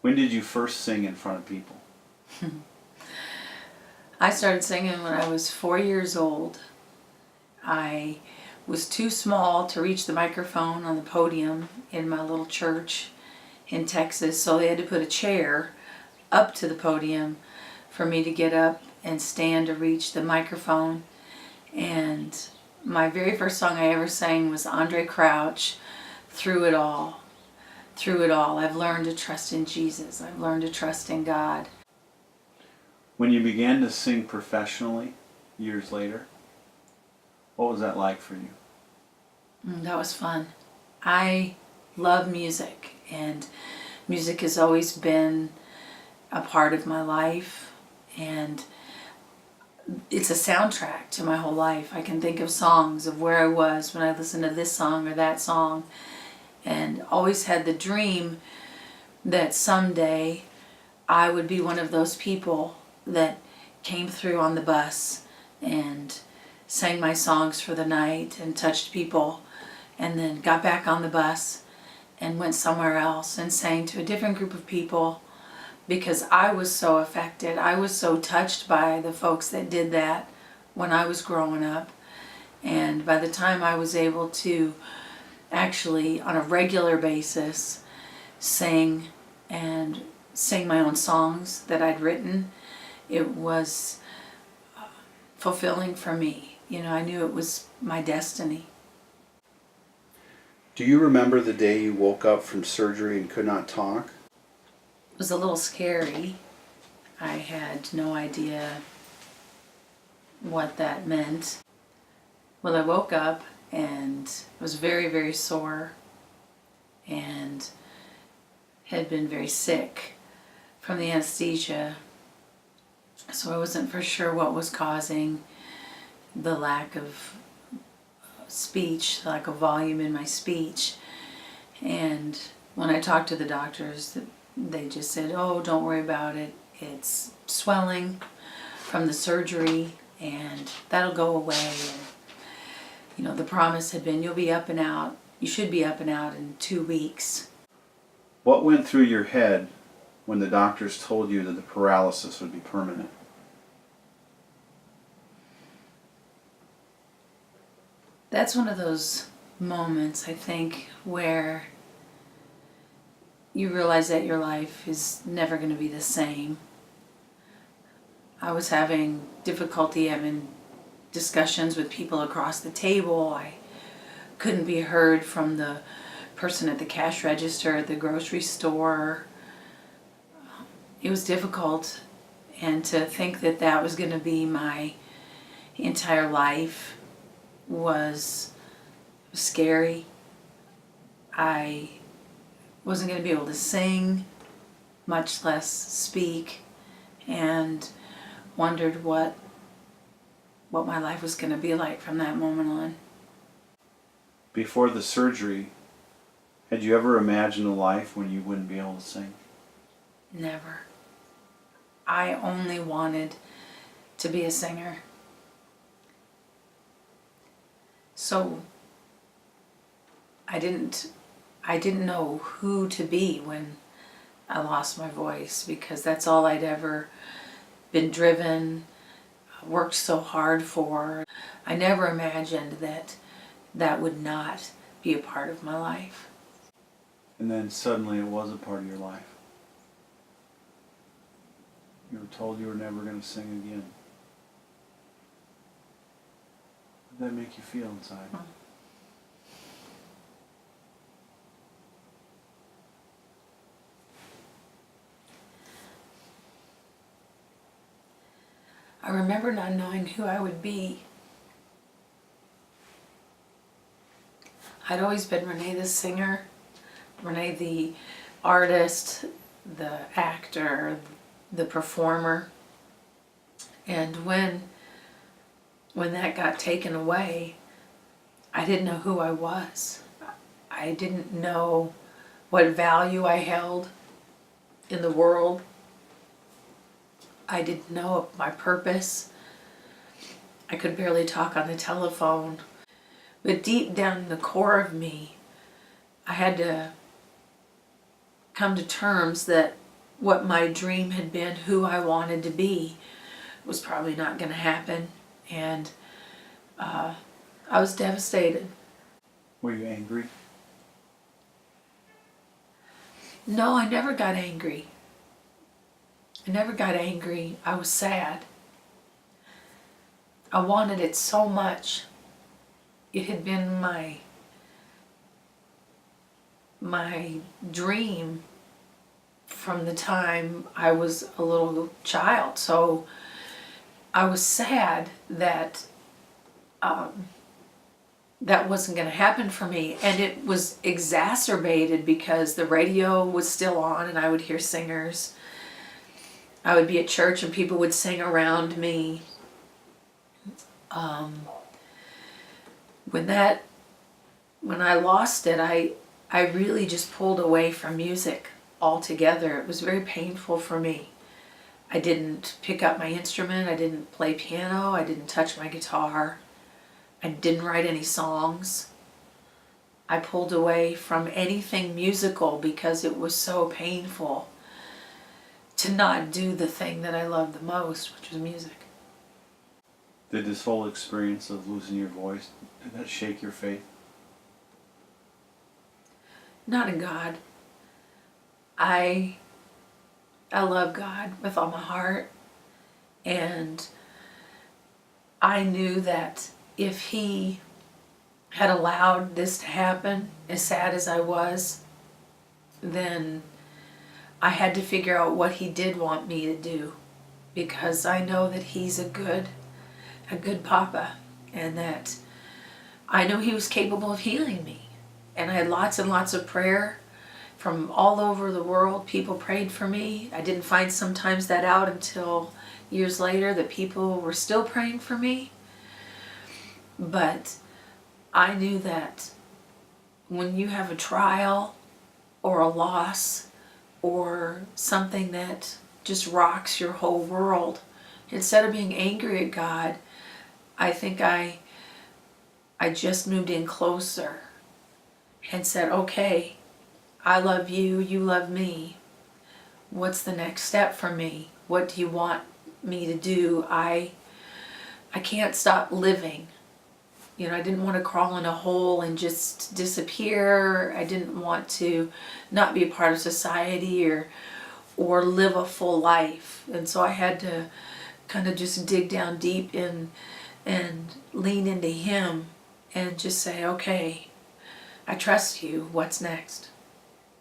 When did you first sing in front of people? I started singing when I was 4 years old. I was too small to reach the microphone on the podium in my little church in Texas, so they had to put a chair up to the podium for me to get up and stand to reach the microphone. And my very first song I ever sang was Andre Crouch, Through It All. Through it all, I've learned to trust in Jesus. I've learned to trust in God. When you began to sing professionally years later, what was that like for you? That was fun. I love music, and music has always been a part of my life, and it's a soundtrack to my whole life. I can think of songs of where I was when I listened to this song or that song, and always had the dream that someday I would be one of those people that came through on the bus and sang my songs for the night and touched people, and then got back on the bus and went somewhere else and sang to a different group of people, because I was so affected. I was so touched by the folks that did that when I was growing up. And by the time I was able to actually on a regular basis sing my own songs that I'd written, it was fulfilling for me. You know, I knew it was my destiny. Do you remember the day you woke up from surgery and could not talk? It was a little scary. I had no idea what that meant. Well, I woke up and was very, very sore and had been very sick from the anesthesia. So I wasn't for sure what was causing the lack of speech, the lack of volume in my speech. And when I talked to the doctors, they just said, "Oh, don't worry about it. It's swelling from the surgery and that'll go away." And, you know, the promise had been, you'll be up and out. You should be up and out in 2 weeks. What went through your head when the doctors told you that the paralysis would be permanent? That's one of those moments, I think, where you realize that your life is never going to be the same. I was having difficulty having discussions with people across the table. I couldn't be heard from the person at the cash register at the grocery store. It was difficult, and to think that that was going to be my entire life was scary. I wasn't going to be able to sing, much less speak, and wondered what my life was going to be like from that moment on. Before the surgery, had you ever imagined a life when you wouldn't be able to sing? Never. I only wanted to be a singer. So I didn't know who to be when I lost my voice, because that's all I'd ever been driven, worked so hard for. I never imagined that that would not be a part of my life. And then suddenly it was a part of your life. You were told you were never going to sing again. What did that make you feel inside? I remember not knowing who I would be. I'd always been Reneé the singer, Reneé the artist, the actor, the performer. And when that got taken away, I didn't know who I was. I didn't know what value I held in the world. I didn't know my purpose. I could barely talk on the telephone. But deep down in the core of me, I had to come to terms that what my dream had been, who I wanted to be, was probably not going to happen. And I was devastated. Were you angry? No, I never got angry. I never got angry. I was sad. I wanted it so much. It had been my dream from the time I was a little child. So I was sad that that wasn't going to happen for me. And it was exacerbated because the radio was still on and I would hear singers. I would be at church and people would sing around me. When I lost it, I really just pulled away from music altogether. It was very painful for me. I didn't pick up my instrument. I didn't play piano. I didn't touch my guitar. I didn't write any songs. I pulled away from anything musical because it was so painful to not do the thing that I loved the most, which was music. Did this whole experience of losing your voice, did that shake your faith? Not in God. I love God with all my heart, and I knew that if He had allowed this to happen, as sad as I was, then I had to figure out what He did want me to do, because I know that He's a good Papa, and that I know He was capable of healing me. And I had lots and lots of prayer from all over the world. People prayed for me. I didn't find sometimes that out until years later, that people were still praying for me. But I knew that when you have a trial or a loss or something that just rocks your whole world, instead of being angry at God, I think I just moved in closer and said, okay, I love you, you love me. What's the next step for me? What do you want me to do? I can't stop living. You know, I didn't want to crawl in a hole and just disappear. I didn't want to not be a part of society or live a full life. And so I had to kind of just dig down deep in and lean into Him and just say, okay, I trust you. What's next?